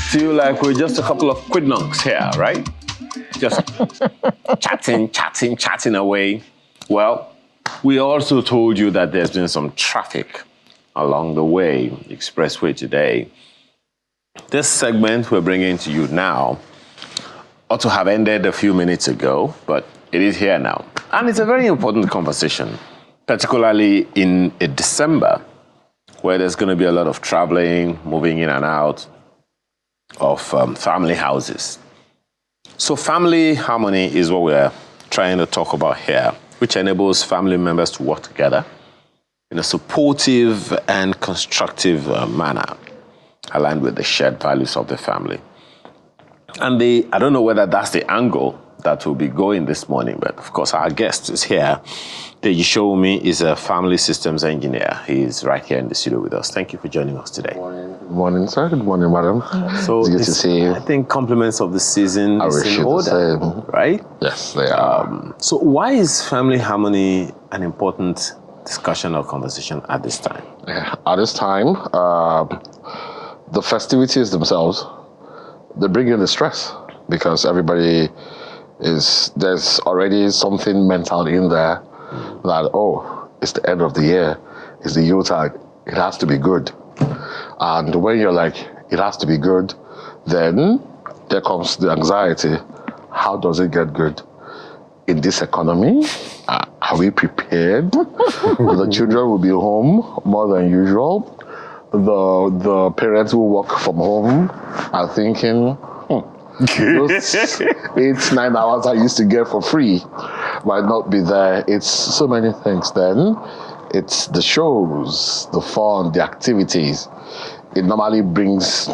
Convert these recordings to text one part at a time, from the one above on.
feel like we're just a couple of quidnunks here, right? Just chatting away. Well, we also told you that there's been some traffic along the way, expressway today. This segment we're bringing to you now ought to have ended a few minutes ago, but it is here now. And it's a very important conversation, particularly in a December, where there's going to be a lot of traveling, moving in and out of family houses. So family harmony is what we're trying to talk about here, which enables family members to work together in a supportive and constructive manner, aligned with the shared values of the family. And I don't know whether that's the angle that will be going this morning, but of course our guest is here. Deji Shoumi is a family systems engineer. He's right here in the studio with us. Thank you for joining us today. Good morning, sir. Good morning, madam. So it's good to see you. I think compliments of the season is in order, right? Yes, they are. So why is family harmony an important discussion or conversation at this time? Yeah, at this time, the festivities themselves, they bring in the stress because everybody there's already something mental in there that, oh, it's the end of the year, it's the Yuletide, it has to be good. And when you're like, it has to be good, then there comes the anxiety. How does it get good? In this economy, are we prepared? The children will be home more than usual. The parents who work from home are thinking, those 8-9 hours I used to get for free might not be there. It's so many things then. It's the shows, the fun, the activities. It normally brings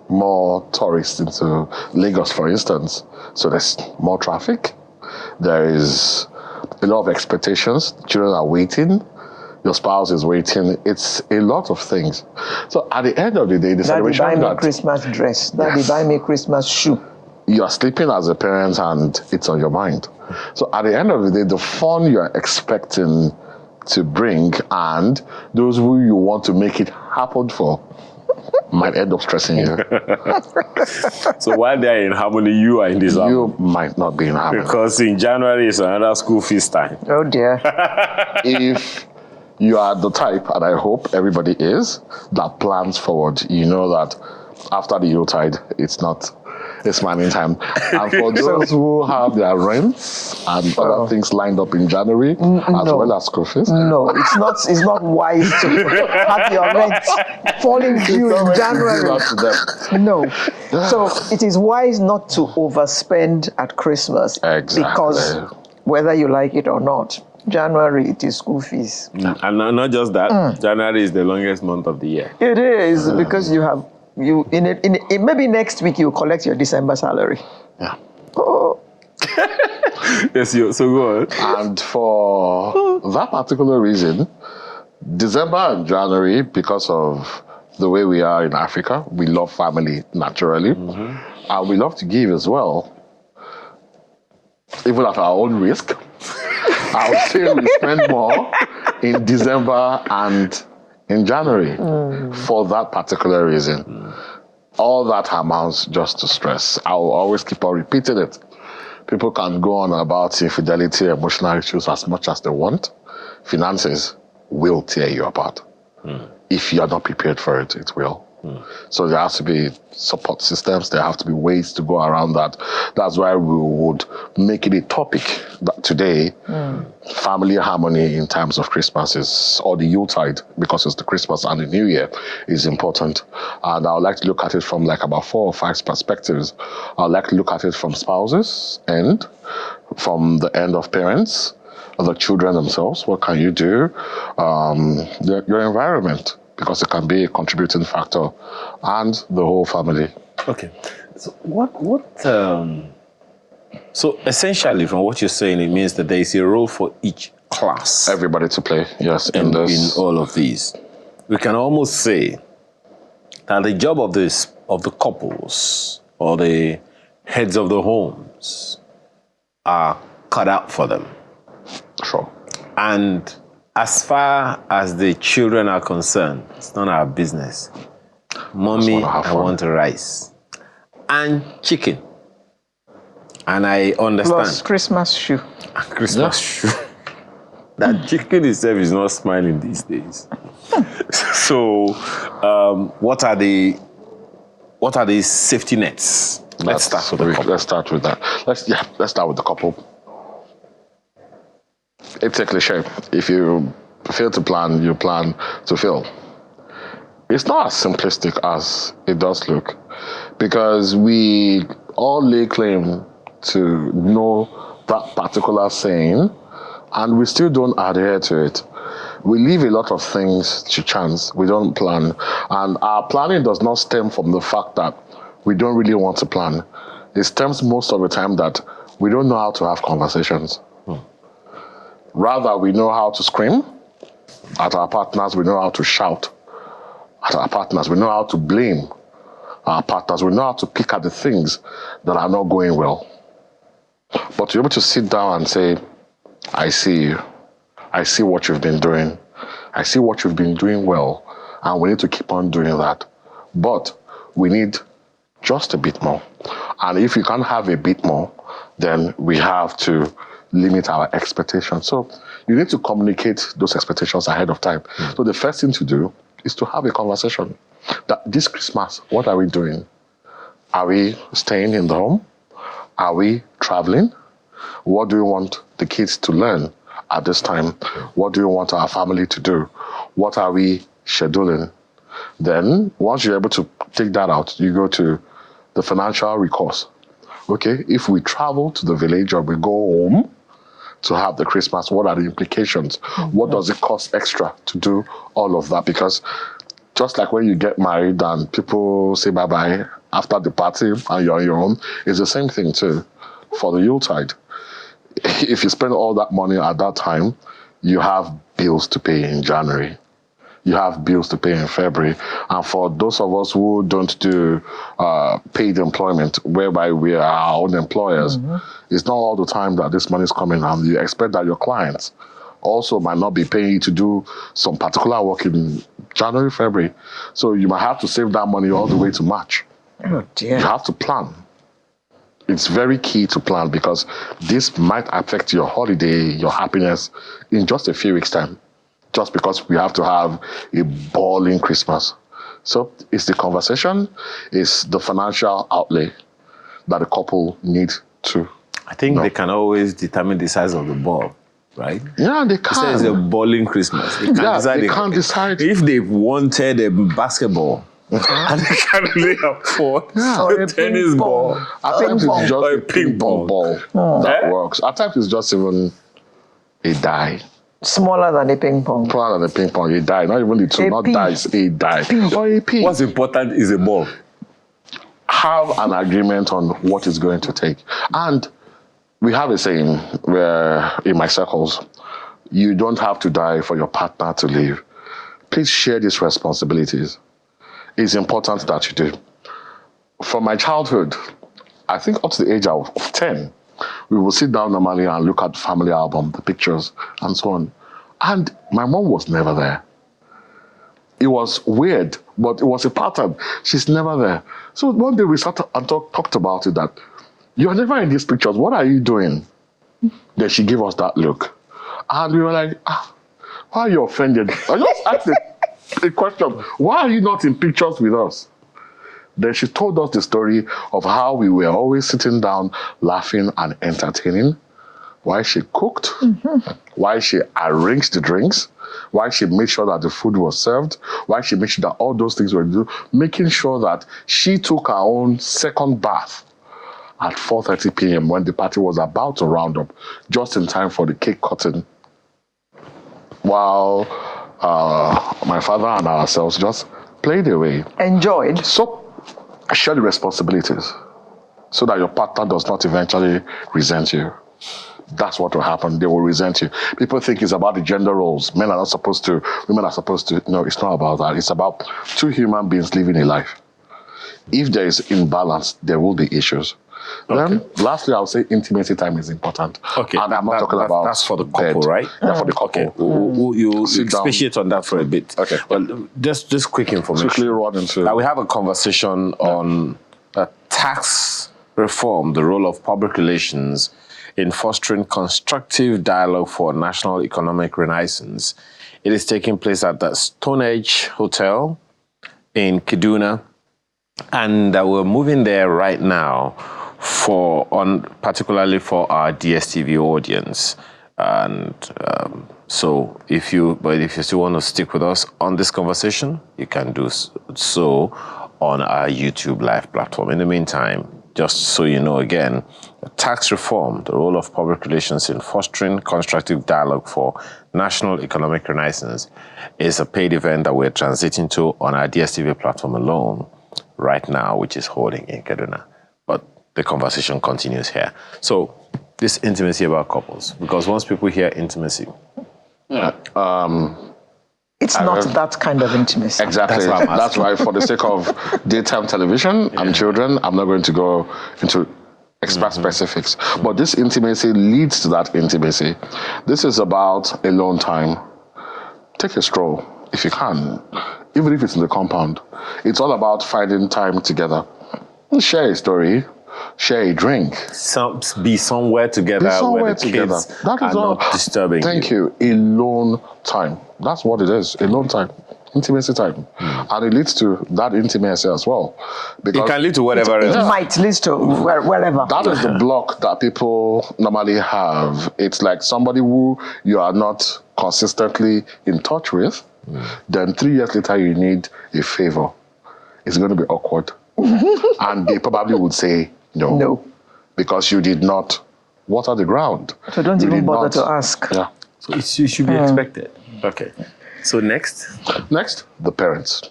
more tourists into Lagos, for instance. So there's more traffic. There is a lot of expectations. Children are waiting. Your spouse is waiting. It's a lot of things. So at the end of the day, the celebration Daddy, buy me Christmas dress. Daddy, buy me Christmas shoe. You are sleeping as a parent and it's on your mind. So at the end of the day, the fun you're expecting to bring and those who you want to make it happen for might end up stressing you. So while they're in harmony, you are in disaster. You might not be in harmony. Because in January is another school feast time. Oh dear. If you are the type, and I hope everybody is, that plans forward, you know that after the Yuletide, it's smiling time. And for those who have their rents and other things lined up in January, as well as school fees. No, it's not wise to have your rent falling due in January. No. So it is wise not to overspend at Christmas. Exactly. Because whether you like it or not, January, it is school fees. And not just that, January is the longest month of the year. It is, because maybe next week you collect your December salary. Yeah. Oh. Yes, so go on. And for that particular reason, December and January, because of the way we are in Africa, we love family naturally. And we love to give as well, even at our own risk. I would say we spend more in December and in January for that particular reason. All that amounts just to stress. I will always keep on repeating it. People can go on about infidelity, emotional issues as much as they want. Finances will tear you apart. If you are not prepared for it, it will. So there has to be support systems. There have to be ways to go around that. That's why we would make it a topic that today, family harmony in times of Christmas or the Yuletide, because it's the Christmas and the New Year, is important. And I would like to look at it from like about 4 or 5 perspectives. I would like to look at it from spouses and from the end of parents, the children themselves. What can you do? Your environment, because it can be a contributing factor, and the whole family. Okay. So so essentially from what you're saying, it means that there is a role for each class. Everybody to play, yes, in all of these. We can almost say that the job of the couples or the heads of the homes are cut out for them. Sure. And as far as the children are concerned, it's none of our business. Mommy, I want rice. and chicken. And I understand. Plus Christmas shoe. Christmas shoe. That chicken itself is not smiling these days. So, what are the safety nets? Let's start with the couple. Let's start with that. Let's start with the couple. It's a cliche. If you fail to plan, you plan to fail. It's not as simplistic as it does look, because we all lay claim to know that particular saying, and we still don't adhere to it. We leave a lot of things to chance. We don't plan. And our planning does not stem from the fact that we don't really want to plan. It stems most of the time that we don't know how to have conversations. Rather, we know how to scream at our partners. We know how to shout at our partners. We know how to blame our partners. We know how to pick at the things that are not going well. But to be able to sit down and say, I see you. I see what you've been doing. I see what you've been doing well. And we need to keep on doing that. But we need just a bit more. And if we can't have a bit more, then we have to limit our expectations. So you need to communicate those expectations ahead of time. So the first thing to do is to have a conversation. That this Christmas, what are we doing? Are we staying in the home? Are we traveling? What do you want the kids to learn at this time? What do you want our family to do? What are we scheduling? Then, once you're able to take that out, you go to the financial recourse. Okay, if we travel to the village or we go home to have the Christmas, what are the implications? What does it cost extra to do all of that? Because just like when you get married and people say bye-bye after the party and you're on your own, it's the same thing too for the Yuletide. If you spend all that money at that time, you have bills to pay in January. You have bills to pay in February. And for those of us who don't do paid employment, whereby we are our own employers, it's not all the time that this money is coming, and you expect that your clients also might not be paying you to do some particular work in January, February. So you might have to save that money all the way to March. Oh dear. You have to plan. It's very key to plan, because this might affect your holiday, your happiness in just a few weeks' time, just because we have to have a balling Christmas. So it's the conversation, it's the financial outlay that the couple need to I think know. they can always determine the size of the ball, right? Yeah, they It says can. it's a balling Christmas. They can decide they can't decide. if they wanted a basketball and they can't really afford Or a a tennis ping ball. pong. At times ping pong. it's just Or a a ping pong ball that works. At times it's just even a die. Smaller than a ping pong. Smaller than a ping pong, a die. Not even the two, A not pea. dice, a die. Or a pea. What's important is a ball. Have an agreement on what it's going to take. And we have a saying where in my circles, you don't have to die for your partner to live. Please share these responsibilities. It's important that you do. From my childhood, I think up to the age of 10, we will sit down normally and look at the family album, the pictures, and so on. And my mom was never there. It was weird, but it was a pattern. She's never there. So one day we sat and talked about it, that you're never in these pictures. What are you doing? Then she gave us that look. And we were like, why are you offended? I just asked a question. Why are you not in pictures with us? Then she told us the story of how we were always sitting down, laughing and entertaining, why she cooked, why she arranged the drinks, why she made sure that the food was served, why she made sure that all those things were done, making sure that she took her own second bath at 4:30 p.m. when the party was about to round up, just in time for the cake cutting, while my father and ourselves just played away. Enjoyed. So share the responsibilities so that your partner does not eventually resent you. That's what will happen. They will resent you. People think it's about the gender roles. Men are not supposed to, women are supposed to. No, it's not about that. It's about two human beings living a life. If there is imbalance, there will be issues. Then, lastly, I would say intimacy time is important. Okay, and I'm not talking about that's for the couple, bed. right? Yeah, for the couple. Okay, you Sit down. expatiate on that for a bit. Okay. Well, just quick information. Quickly run into. We have a conversation on tax reform, the role of public relations in fostering constructive dialogue for national economic renaissance. It is taking place at the Stone Age Hotel in Kaduna, and we're moving there right now particularly for our DSTV audience. And so if you still want to stick with us on this conversation, you can do so on our YouTube live platform. In the meantime, just so you know again, tax reform, the role of public relations in fostering constructive dialogue for national economic renaissance, is a paid event that we're transiting to on our DSTV platform alone right now, which is holding in Kaduna. But the conversation continues here. So this intimacy about couples, because once people hear intimacy, it's not that kind of intimacy. Exactly. That's why, for the sake of daytime television and children, I'm not going to go into expert specifics. But this intimacy leads to that intimacy. This is about alone time. Take a stroll if you can, even if it's in the compound. It's all about finding time together. Share a story, share a drink. Be somewhere together where the kids that is are all. not disturbing Thank you. Alone time. That's what it is. Alone time. Intimacy time. And it leads to that intimacy as well. Because it can lead to whatever It else. might lead to wherever. that is the block that people normally have. It's like somebody who you are not consistently in touch with. Then 3 years later, you need a favor. It's going to be awkward. And they probably would say no. No. Because you did not water the ground. So don't You even did bother not- to ask. Yeah. So it should be expected. Okay. So next. Next, the parents.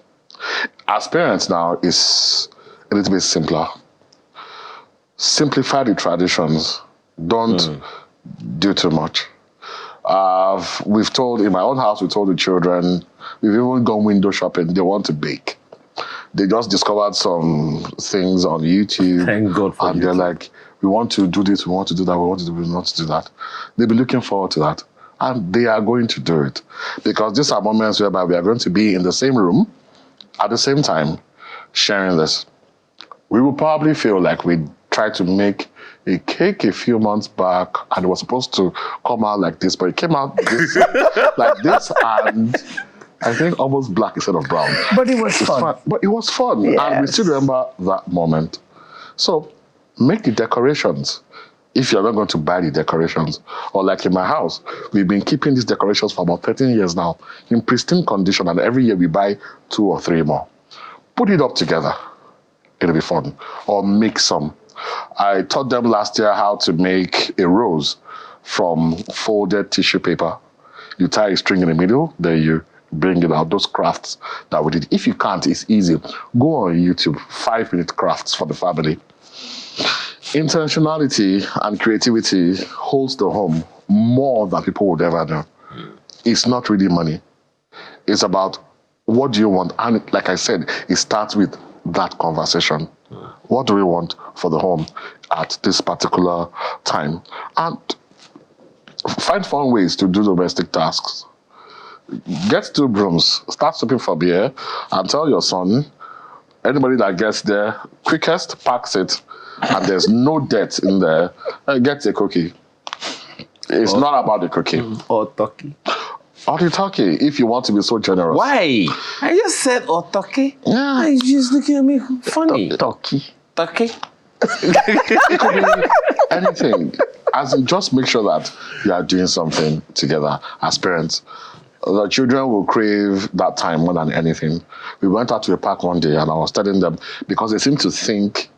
As parents now is a little bit simpler. Simplify the traditions. Don't do too much. In my own house, we told the children, we've even gone window shopping. They want to bake. They just discovered some things on YouTube. Thank God for And they're YouTube. like, we want to do this, we want to do that, we want to do that. They'll be looking forward to that. And they are going to do it. Because these are moments whereby we are going to be in the same room at the same time sharing this. We will probably feel like we tried to make a cake a few months back and it was supposed to come out like this, but it came out this, like this, and I think almost black instead of brown. But it was fun. But it was fun, and we still remember that moment. So make the decorations. If you're not going to buy the decorations, or like in my house, we've been keeping these decorations for about 13 years now in pristine condition, and every year we buy 2 or 3 more. Put it up together. It'll be fun. Or make some. I taught them last year how to make a rose from folded tissue paper. You tie a string in the middle, then you bring it out. Those crafts that we did. If you can't, it's easy. Go on YouTube, 5-minute crafts for the family. Intentionality and creativity holds the home more than people would ever know. It's not really money. It's about what do you want? And like I said, it starts with that conversation. What do we want for the home at this particular time? And find fun ways to do domestic tasks. Get 2 brooms, start sweeping for beer, and tell your son, anybody that gets there quickest packs it, and there's no dirt in there, gets a cookie. It's not about the cookie. Or turkey. Or the turkey, if you want to be so generous. Why? I just said or turkey. Yeah. You're just looking at me funny. Turkey. Turkey. It could be anything. As in, just make sure that you are doing something together as parents. The children will crave that time more than anything. We went out to a park one day and I was telling them, because they seem to think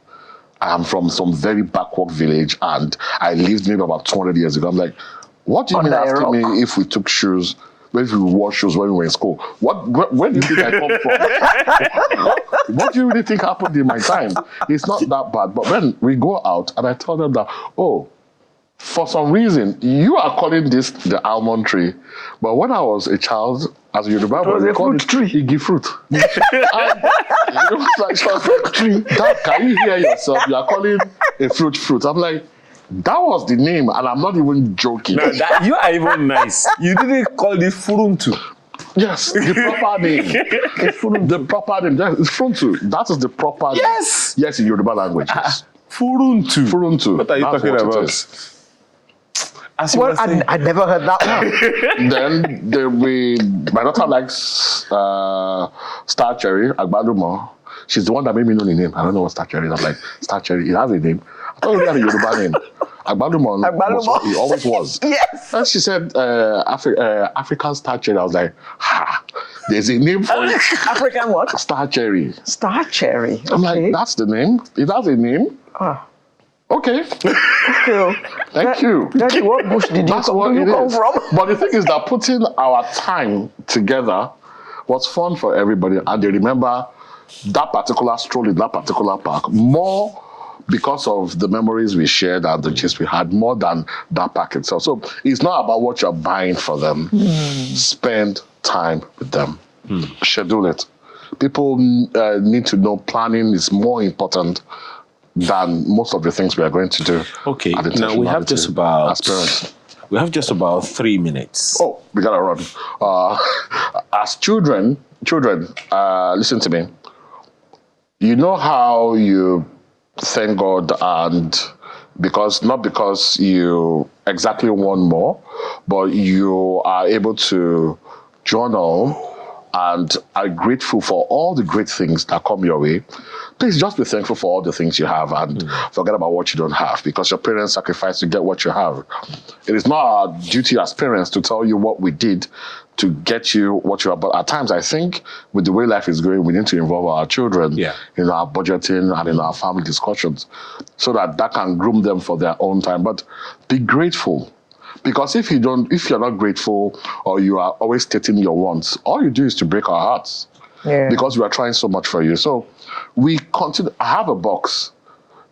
I am from some very backward village and I lived maybe about 200 years ago. I'm like, what do you mean Under a asking rock. me if we took shoes, if we wore shoes when we were in school? Where do you think I come from? What do you really think happened in my time? It's not that bad. But when we go out and I tell them that, oh, for some reason, you are calling this the almond tree. But when I was a child, as a Yoruba boy, was we a called fruit it Igi fruit. And it was like, fruit tree. That, can you hear yourself? You are calling a fruit. I'm like, that was the name, and I'm not even joking. No, you are even nice. You didn't call it furuntu. Yes, the proper name. The proper name. It's Furuntu. That is the proper name. Yes. Yes, in Yoruba language. Yes. Furuntu. Furuntu. What are you That's talking what it about? is. As you Well, were saying. I never heard that one. Then my daughter likes Star Cherry, Agbalumo. She's the one that made me know the name. I don't know what Star Cherry is. I'm like, Star Cherry, it has a name. I thought it had a Yoruba name. Agbalumo. Agbalumo. It always was. Yes. And she said, African Star Cherry. I was like, ha, there's a name for it. African what? Star Cherry. Star cherry. I'm Okay. like, that's the name? It has a name? Ah. Okay. Cool. Thank you. Daddy, what bush did you That's come, what do you it come is. from? But the thing is that putting our time together was fun for everybody. And they remember that particular stroll in that particular park more because of the memories we shared and the gist we had more than that park itself. So it's not about what you're buying for them. Spend time with them. Schedule it. People need to know planning is more important than most of the things we are going to do. Okay, at now we have intentionality just about as parents. we have just about 3 minutes. Oh, we gotta run. As children, listen to me. You know how you thank God and not because you exactly want more, but you are able to journal and are grateful for all the great things that come your way. Please just be thankful for all the things you have and forget about what you don't have, because your parents sacrificed to get what you have. It is not our duty as parents to tell you what we did to get you what you are. But at times, I think with the way life is going, we need to involve our children in our budgeting and in our family discussions so that can groom them for their own time. But be grateful. Because if you're not grateful or you are always stating your wants, all you do is to break our hearts. Yeah. Because we are trying so much for you. So we continue. I have a box.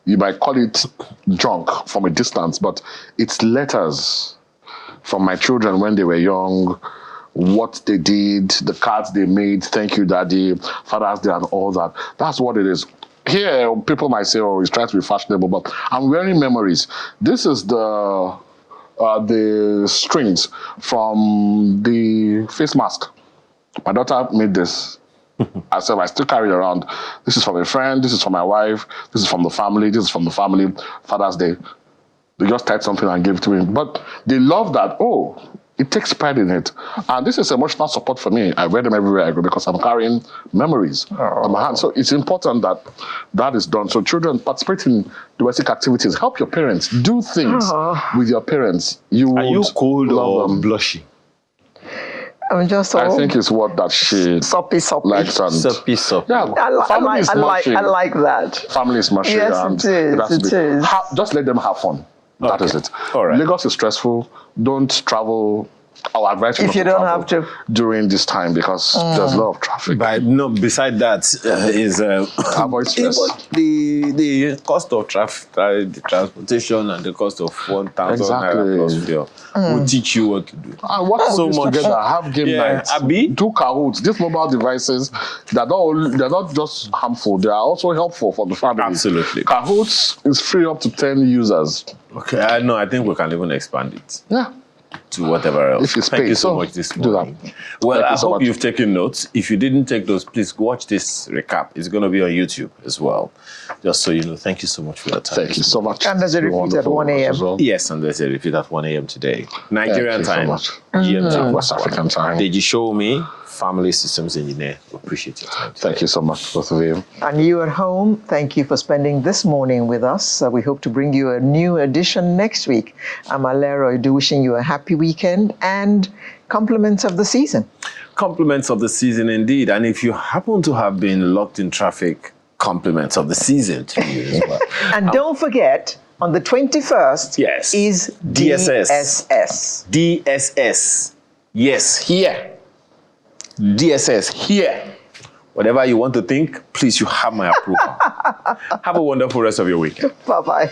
You might call it junk from a distance, but it's letters from my children when they were young, what they did, the cards they made, thank you, Daddy, Father's Day, and all that. That's what it is. Here, people might say, oh, he's trying to be fashionable, but I'm wearing memories. This is the strings from the face mask. My daughter made this. I said, I still carry it around. This is from a friend, this is from my wife, this is from the family, this is from the family, Father's Day. They just typed something and gave it to me. But they love that, it takes pride in it. And this is emotional support for me. I wear them everywhere I go because I'm carrying memories on my hand. So it's important that is done. So children, participate in domestic activities. Help your parents. Do things with your parents. Are you cold or them. blushy? I'm just I think it's what that she soppy. likes. And Soppy. yeah, I like that. Family is mushy. Yes, and it is. Just let them have fun. That is it. All right. Lagos is stressful. Don't travel. I'll advise you If not you to don't travel have to. during this time because there's a lot of traffic. But no, beside that is Avoid stress. the cost of the transportation and the cost of 1,000 naira plus fuel will teach you what to do. And work So so much. together, have game nights, Abi? do Kahoots. These mobile devices, they're not just harmful, they are also helpful for the family. Absolutely. Kahoots is free up to 10 users. Okay, I think we can even expand it Yeah. to whatever else. If it's Thank paid, you so so much this do that. morning. Well, Thank I you so hope much. you've taken notes. If you didn't take those, please watch this recap. It's going to be on YouTube as well. Just so you know, thank you so much for your time. Thank you so much. And there's a It's been repeat at wonderful 1 a.m. as well. Yes, and there's a repeat at 1 a.m. today. Nigerian Thank you so time. much. GMT. West African time. Did you show me? Family Systems Engineer. Appreciate your time today. Thank you so much, both of you. And you at home, thank you for spending this morning with us. We hope to bring you a new edition next week. I'm Alero Edu, wishing you a happy weekend and compliments of the season. Compliments of the season indeed. And if you happen to have been locked in traffic, compliments of the season to you as well. And don't forget, on the 21st Yes. is DSS. DSS. DSS. Yes, here. DSS, here. Whatever you want to think, please, you have my approval. Have a wonderful rest of your weekend. Bye-bye.